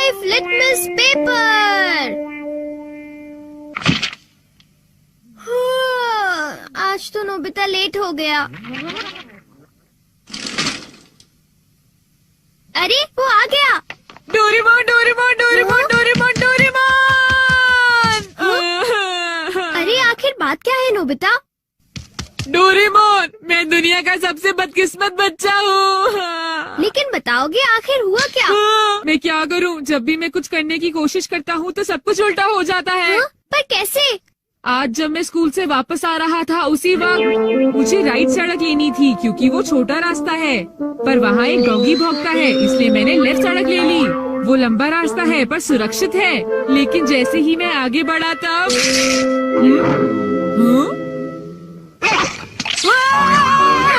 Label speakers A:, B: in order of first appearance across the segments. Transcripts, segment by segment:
A: Life litmus paper. आज तो Nobita late हो गया। अरे वो आ गया।
B: Doraemon Doraemon Doraemon Doraemon Doraemon.
A: अरे आखिर बात क्या है नोबिता?
B: डोरेमोन, मैं दुनिया का सबसे बदकिस्मत बच्चा हूँ।
A: लेकिन बताओगे आखिर हुआ क्या?
B: मैं क्या करूँ? जब भी मैं कुछ करने की कोशिश करता हूँ तो सब कुछ उल्टा हो जाता है।
A: पर कैसे?
B: आज जब मैं स्कूल से वापस आ रहा था उसी वक्त मुझे राइट सड़क लेनी थी क्योंकि वो छोटा रास्ता है, पर वहाँ एक डॉगी भौंकता है, इसलिए मैंने लेफ्ट सड़क ले ली। वो लंबा रास्ता है पर सुरक्षित है, लेकिन जैसे ही मैं आगे बढ़ा तब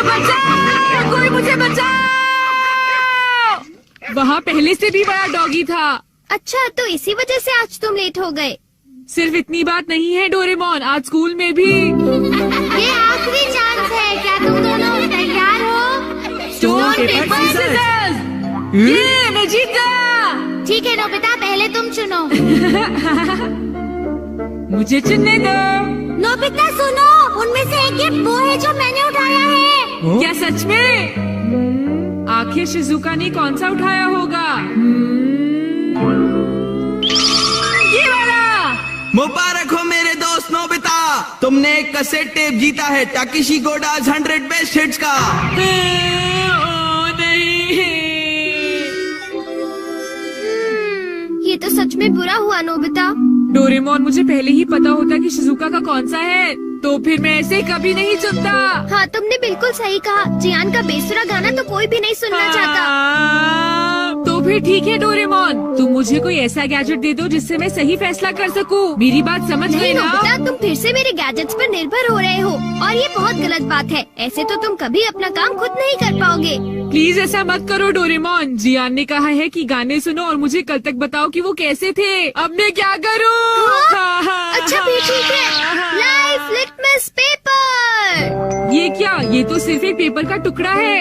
B: बचाओ! कोई मुझे बचाओ! वहाँ पहले से भी बड़ा डॉगी था।
A: अच्छा, तो इसी वजह से आज तुम लेट हो गए।
B: सिर्फ इतनी बात नहीं है डोरेमोन, आज स्कूल में भी
A: ये आखिरी चांस है। क्या तुम दोनों तैयार हो?
B: Stone paper scissors. ये मैं जीत गया।
A: ठीक है नोबिता, पहले तुम चुनो।
B: मुझे चुनने दो।
A: नोबिता सुनो, उनमें से एक गिफ्ट वो है जो मैंने उठाया है।
B: क्या सच में? आखिर शिजुका ने कौन सा उठाया होगा? ये वाला।
C: मुबारक हो मेरे दोस्त नोबिता, तुमने एक कैसेट टेप जीता है टाकेशी गोडाज 100 बेस्ट हिट्स का।
B: ओ नहीं।
A: ये तो सच में बुरा हुआ नोबिता।
B: डोरेमोन, मुझे पहले ही पता होता कि शिजुका का कौन सा है तो फिर मैं ऐसे कभी नहीं चुनता।
A: हाँ, तुमने बिल्कुल सही कहा। जियान का बेसुरा गाना तो कोई भी नहीं सुनना चाहता।
B: तो फिर ठीक है डोरेमोन, तुम मुझे कोई ऐसा गैजेट दे दो जिससे मैं सही फैसला कर सकूं। मेरी बात समझ गए ना?
A: नोबिता, तुम फिर से मेरे गैजेट्स पर निर्भर हो रहे हो और ये बहुत गलत बात है। ऐसे तो तुम कभी अपना काम खुद नहीं कर पाओगे।
B: प्लीज ऐसा मत करो डोरेमोन। जियान ने कहा है कि गाने सुनो और मुझे कल तक बताओ कि वो कैसे थे। अब मैं क्या करूं?
A: अच्छा भी ठीक है। Life litmus paper.
B: ये क्या? ये तो सिर्फ एक पेपर का टुकड़ा है।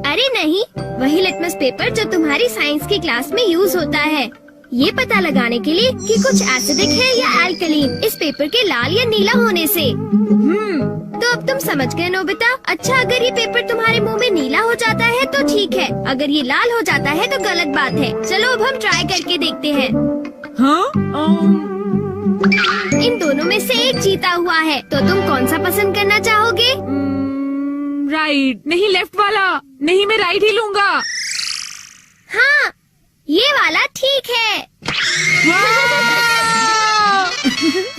A: अरे नहीं, वही लिटमस पेपर जो तुम्हारी साइंस की क्लास में यूज होता है, ये पता लगाने के लिए कि कुछ एसिडिक है या एल्कलीन इस पेपर के लाल या नीला होने से। तो अब तुम समझ गए नोबिता। अच्छा, अगर ये पेपर तुम्हारे मुंह में नीला हो जाता है तो ठीक है, अगर ये लाल हो जाता है तो गलत बात है। चलो अब हम ट्राई करके देखते हैं।
B: हाँ?
A: इन दोनों में से एक जीता हुआ है, तो तुम कौन सा पसंद करना चाहोगे?
B: राइट। नहीं, लेफ्ट वाला। नहीं, मैं राइट ही लूंगा।
A: हाँ, ये वाला ठीक है।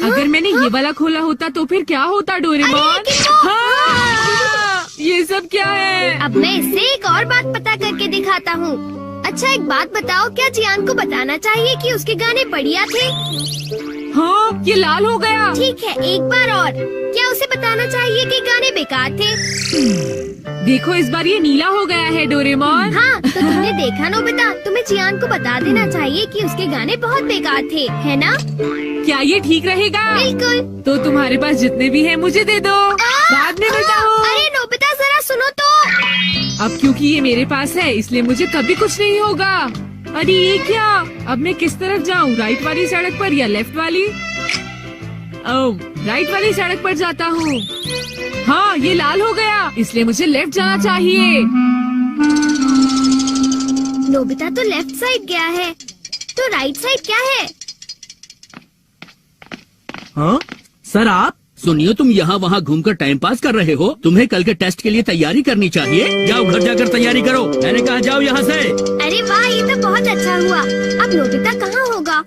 B: अगर मैंने ये वाला खोला होता तो फिर क्या होता डोरेमोन? ये सब क्या है?
A: अब मैं इससे एक और बात पता करके दिखाता हूँ। अच्छा, एक बात बताओ, क्या जियान को बताना चाहिए कि उसके गाने बढ़िया थे?
B: हाँ, ये लाल हो गया।
A: ठीक है, एक बार और। क्या उसे बताना चाहिए कि गाने बेकार थे?
B: देखो, इस बार ये नीला हो गया है डोरेमोन।
A: हाँ, तो तुमने देखा नोबिता, तुम्हें जियान को बता देना चाहिए कि उसके गाने बहुत बेकार थे, है ना?
B: क्या ये ठीक रहेगा?
A: बिल्कुल।
B: तो तुम्हारे पास जितने भी हैं मुझे दे दो, बाद में बताओ।
A: अरे नोबिता, जरा सुनो तो।
B: अब क्योंकि ये मेरे पास है इसलिए मुझे कभी कुछ नहीं होगा। अरे ये क्या? अब मैं किस तरफ जाऊँ? राइट वाली सड़क पर या लेफ्ट वाली? ओह, राइट वाली सड़क पर जाता हूँ। हाँ, ये लाल हो गया, इसलिए मुझे लेफ्ट जाना चाहिए।
A: नोबिता तो लेफ्ट साइड गया है, तो राइट साइड क्या है?
D: हाँ सर, आप सुनिए, तुम यहाँ वहाँ घूमकर टाइम पास कर रहे हो। तुम्हें कल के टेस्ट के लिए तैयारी करनी चाहिए। जाओ घर जाकर तैयारी करो। मैंने कहा जाओ यहाँ से।
A: अरे वाह, ये तो बहुत अच्छा हुआ। अब नोबिता कहाँ होगा?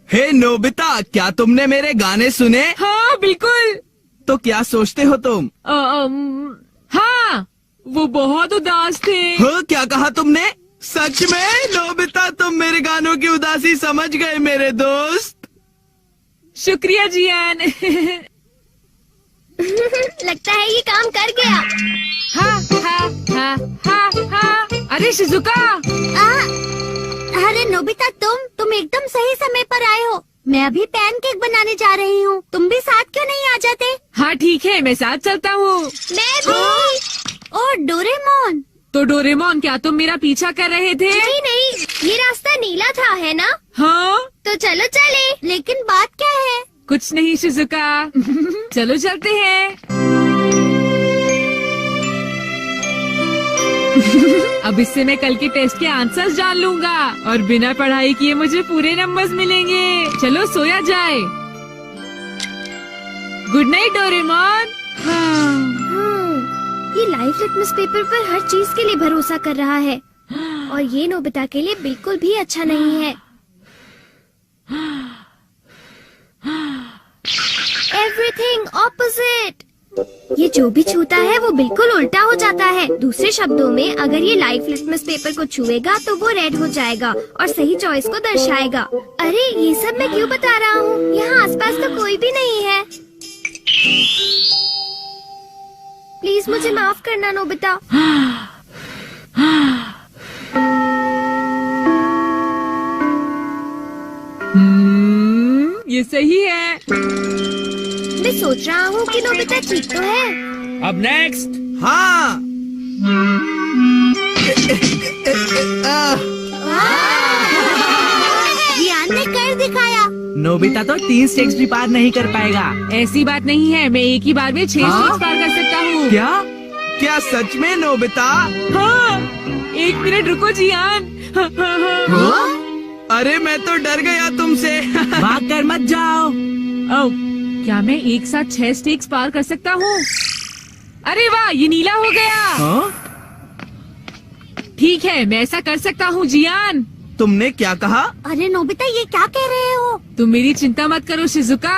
C: हे नोबिता, क्या तुमने मेरे गाने सुने?
B: हाँ बिल्कुल।
C: तो क्या सोचते हो तुम?
B: हाँ, वो बहुत उदास थे।
C: हाँ, क्या कहा तुमने? सच में नोबिता, तुम मेरे गानों की उदासी समझ गए मेरे दोस्त।
B: शुक्रिया जियान।
A: लगता है ये काम कर गया।
B: हाँ हाँ हाँ हाँ हाँ। अरे शिजुका।
A: अरे नोबिता, तुम एकदम सही समय पर आए हो। मैं अभी पैनकेक बनाने जा रही हूँ। तुम भी साथ क्यों नहीं आ जाते?
B: हाँ ठीक है, मैं साथ चलता हूँ।
A: मैं भी। और डोरेमोन।
B: तो डोरेमोन, क्या तुम मेरा पीछा कर रहे थे?
A: नहीं, ये रास्ता नीला था, है ना?
B: हाँ
A: तो चलो चले। लेकिन बात क्या है?
B: कुछ नहीं शिजुका। चलो चलते हैं। अब इससे मैं कल के टेस्ट के आंसर्स जान लूंगा और बिना पढ़ाई किए मुझे पूरे नंबर्स मिलेंगे। चलो सोया जाए। Good night Doraemon.
A: ये लाइफ लिटमस पेपर पर हर चीज के लिए भरोसा कर रहा है और ये नोबिता के लिए बिल्कुल भी अच्छा नहीं है। Everything opposite. ये जो भी छूता है वो बिल्कुल उल्टा हो जाता है। दूसरे शब्दों में अगर ये लाइफ लिटमस पेपर को छुएगा तो वो रेड हो जाएगा और सही चॉइस को दर्शाएगा। अरे ये सब मैं क्यों बता रहा हूँ? यहाँ आसपास तो कोई भी नहीं है। प्लीज मुझे माफ करना नोबिता।
B: ये सही है।
A: मैं सोच रहा हूँ कि नोबिता ठीक तो है।
D: अब नेक्स्ट।
C: हाँ।
A: जियान ने कर दिखाया।
E: नोबिता तो 3 स्टेप्स भी पार नहीं कर पाएगा।
B: ऐसी बात नहीं है, मैं एक ही बार में 6 स्टेप्स पार कर सकता हूँ।
E: क्या?
C: क्या सच में नोबिता?
B: हाँ, 1 मिनट रुको जियान।
C: अरे मैं तो डर गया तुमसे।
E: भाग कर मत जाओ।
B: ओह, क्या मैं एक साथ 6 स्टेप्स पार कर सकता हूँ? अरे वाह, ये नीला हो गया।
E: हाँ?
B: ठीक है, मैं ऐसा कर सकता हूँ जियान।
C: तुमने क्या कहा?
A: अरे नोबिता ये क्या कह रहे हो?
B: तुम मेरी चिंता मत करो शिजुका।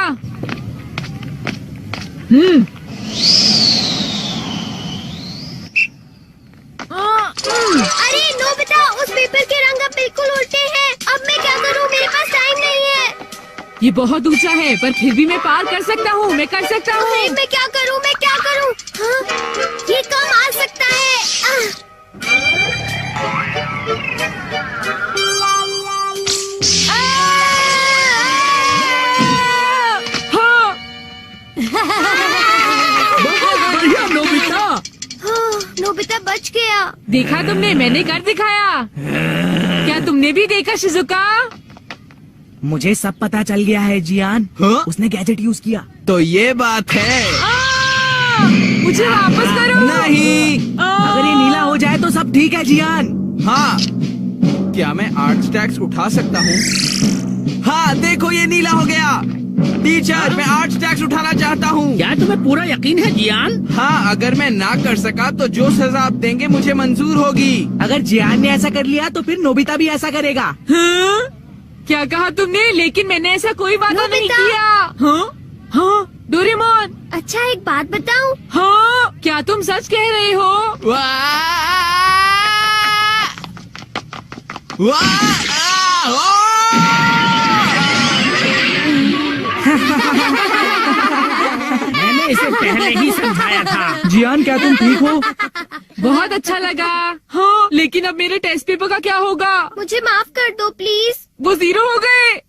A: अरे नोबिता उस पेपर के रंग अब बिल्कुल उल्टे हैं। अब मैं क्या करूँ? मेरे पास टाइम नहीं है।
B: ये बहुत ऊंचा है पर फिर भी मैं पार कर सकता हूँ। मैं कर सकता
A: अरे
B: हूँ।
A: मैं क्या करूँ? मैं क्या करूँ? हाँ, ये कम आ सकता है।
B: हाँ,
D: बहुत बढ़िया नोबिता।
A: हाँ, नोबिता बच गया।
B: देखा तुमने, मैंने कर दिखाया। क्या तुमने भी देखा शिजुका?
E: मुझे सब पता चल गया है जियान।
C: हाँ?
E: उसने गैजेट यूज किया।
C: तो ये बात है।
B: मुझे वापस करो।
C: नहीं।
E: अगर ये नीला हो जाए तो सब ठीक है जियान।
C: हाँ। क्या मैं 8 स्टैक्स उठा सकता हूँ? हाँ देखो ये नीला हो गया। टीचर मैं 8 स्टैक्स उठाना चाहता हूँ।
D: क्या तुम्हें पूरा यकीन है जियान?
C: हाँ अगर मैं ना कर सका तो जो सजा आप देंगे मुझे मंजूर होगी।
E: अगर जियान ने ऐसा कर लिया तो फिर नोबिता भी ऐसा करेगा।
B: हाँ? क्या कहा तुमने? लेकिन मैंने ऐसा कोई वादा नहीं
A: नोबिता।
B: किया। हाँ? हाँ, डोरेमोन।
A: अच्छा एक बात बताऊं?
B: हाँ, क्या तुम सच कह रहे हो?
C: वाह! वाह! ओह!
D: मैंने इसे पहले ही समझाया था।
E: जियान क्या तुम ठीक हो?
B: बहुत अच्छा लगा। हाँ, लेकिन अब मेरे टेस्ट पेपर का क्या होगा?
A: मुझे माफ कर दो प्लीज।
B: वो 0 हो गए।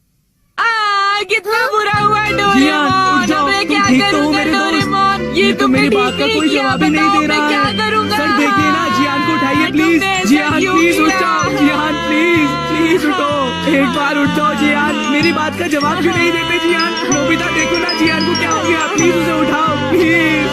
B: कितना बुरा हुआ
E: जियान,
B: डोरेमोन।
E: उठ जाओ,
B: अब मैं
E: तुम
B: क्या
E: ठीक तो हो
B: करूँगा
E: मेरे दोस्त?
B: डोरेमोन?
E: ये तो
B: तुमने
E: मेरी
B: ठीक
E: बात का कोई
B: किया,
E: जवाब ही नहीं
B: बताओ
E: दे
B: मैं
E: रहा
B: क्या
E: है।
B: करूँगा?
E: सर देखिए ना, जियान को उठाइए प्लीज।
B: तुमने ऐसा
E: जियान
B: क्यों
E: प्लीज उठ
B: किया?
E: जाओ। जियान प्लीज उठो। एक बार उठ जाओ जियान। मेरी बात का जवाब क्यों नहीं देते जियान? नोबिता देखो ना जियान को क्या हो गया। प्लीज उसे उठाओ प्लीज।